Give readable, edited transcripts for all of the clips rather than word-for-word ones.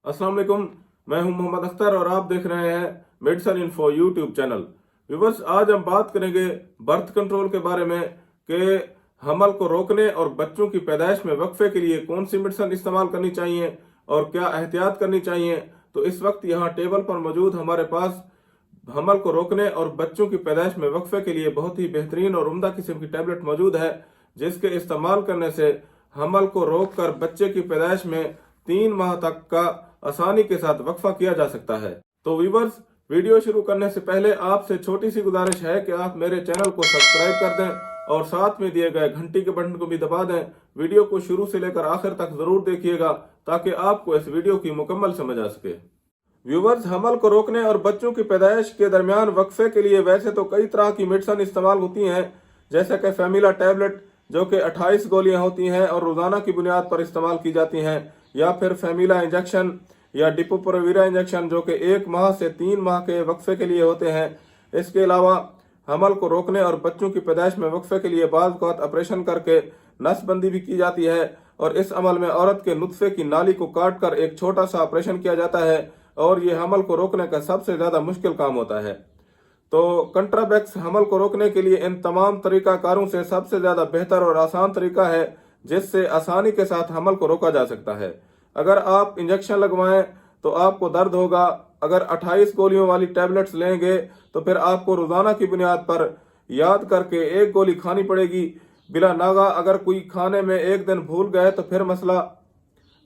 अस्सलाम वालेकुम। मैं हूं मोहम्मद अख्तर और आप देख रहे हैं medicine info YouTube channel. Viewers, आज हम बात करेंगे बर्थ कंट्रोल के बारे में कि हमल को रोकने और बच्चों की पैदाइश में वक्फे के लिए कौन सी मेडिसिन इस्तेमाल करनी चाहिए और क्या एहतियात करनी चाहिए। तो इस वक्त यहाँ टेबल पर मौजूद हमारे पास हमल को रोकने और बच्चों की पैदाइश में वक्फे के लिए बहुत ही बेहतरीन और उम्दा किस्म की टैबलेट मौजूद है, जिसके इस्तेमाल करने से हमल को रोक कर बच्चे की पैदाइश में 3 माह तक का आसानी के साथ वक्फा किया जा सकता है। तो व्यूवर्स, वीडियो शुरू करने से पहले आपसे छोटी सी गुजारिश है कि आप मेरे चैनल को सब्सक्राइब कर दें और साथ में दिए गए घंटी के बटन को भी दबा दें। वीडियो को शुरू से लेकर आखिर तक जरूर देखिएगा ताकि आपको इस वीडियो की मुकम्मल समझ आ सके। व्यूवर्स, हमल को रोकने और बच्चों की पैदाइश के दरमियान वक्फे के लिए वैसे तो कई तरह की मेडिसिन इस्तेमाल होती हैं, जैसे कि फैमिला टैबलेट जो कि 28 गोलियां होती हैं और रोजाना की बुनियाद पर इस्तेमाल की जाती हैं, या फिर फैमिला इंजेक्शन या डिपोप्रोवीरा इंजेक्शन जो कि 1 माह से 3 माह के वक्फे के लिए होते हैं। इसके अलावा हमल को रोकने और बच्चों की पैदाइश में वक्फे के लिए बाज़ औक़ात ऑपरेशन करके नसबंदी भी की जाती है और इस अमल में औरत के नुत्फे की नाली को काट कर एक छोटा सा ऑपरेशन किया जाता है और ये हमल को रोकने का सबसे ज्यादा मुश्किल काम होता है। तो कंट्राबैक्स हमल को रोकने के लिए इन तमाम तरीकाकारों से सबसे ज्यादा बेहतर और आसान तरीका है जिससे आसानी के साथ हमल को रोका जा सकता है। अगर आप इंजेक्शन लगवाएं तो आपको दर्द होगा, अगर 28 गोलियों वाली टैबलेट्स लेंगे तो फिर आपको रोजाना की बुनियाद पर याद करके 1 गोली खानी पड़ेगी बिला नागा। अगर कोई खाने में एक दिन भूल गए तो फिर मसला।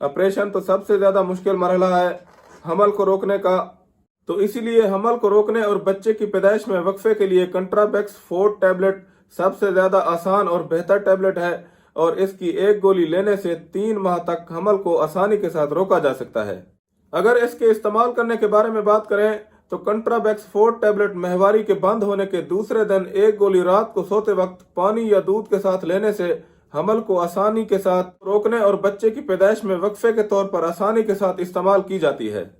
ऑपरेशन तो सबसे ज्यादा मुश्किल मरहला है हमल को रोकने का। तो इसीलिए हमल को रोकने और बच्चे की पैदाइश में वक्फे के लिए कंट्राबैक्स 4 टैबलेट सबसे ज्यादा आसान और बेहतर टैबलेट है और इसकी 1 गोली लेने से 3 माह तक हमल को आसानी के साथ रोका जा सकता है। अगर इसके इस्तेमाल करने के बारे में बात करें तो कंट्राबैक्स 4 टैबलेट महवारी के बंद होने के दूसरे दिन 1 गोली रात को सोते वक्त पानी या दूध के साथ लेने से हमल को आसानी के साथ रोकने और बच्चे की पैदाइश में वक्फे के तौर पर आसानी के साथ इस्तेमाल की जाती है।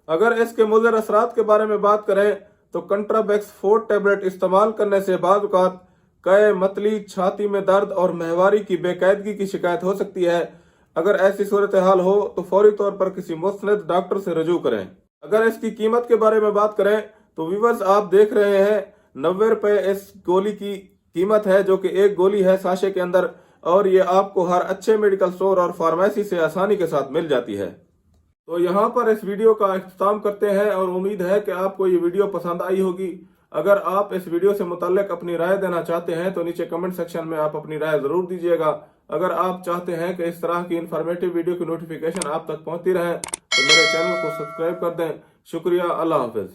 अगर इसके मुज़र असरात के बारे में बात करें तो कंट्राबैक्स 4 टैबलेट इस्तेमाल करने से बाज़ औक़ात कई मतली, छाती में दर्द और महवारी की बेकायदगी की शिकायत हो सकती है। अगर ऐसी सूरत हाल हो तो फौरी तौर पर किसी मुस्तनद डॉक्टर से रजू करें। अगर इसकी कीमत के बारे में बात करें तो व्यूवर्स, आप देख रहे हैं 90 रुपये इस गोली की कीमत है, जो कि 1 गोली है साशे के अंदर, और ये आपको हर अच्छे मेडिकल स्टोर और फार्मेसी से आसानी के साथ मिल जाती है। तो यहाँ पर इस वीडियो का इख्तिताम करते हैं और उम्मीद है कि आपको ये वीडियो पसंद आई होगी। अगर आप इस वीडियो से मुतल्लिक अपनी राय देना चाहते हैं तो नीचे कमेंट सेक्शन में आप अपनी राय जरूर दीजिएगा। अगर आप चाहते हैं कि इस तरह की इन्फॉर्मेटिव वीडियो की नोटिफिकेशन आप तक पहुंचती रहे तो मेरे चैनल को सब्सक्राइब कर दें। शुक्रिया। अल्लाह हाफिज।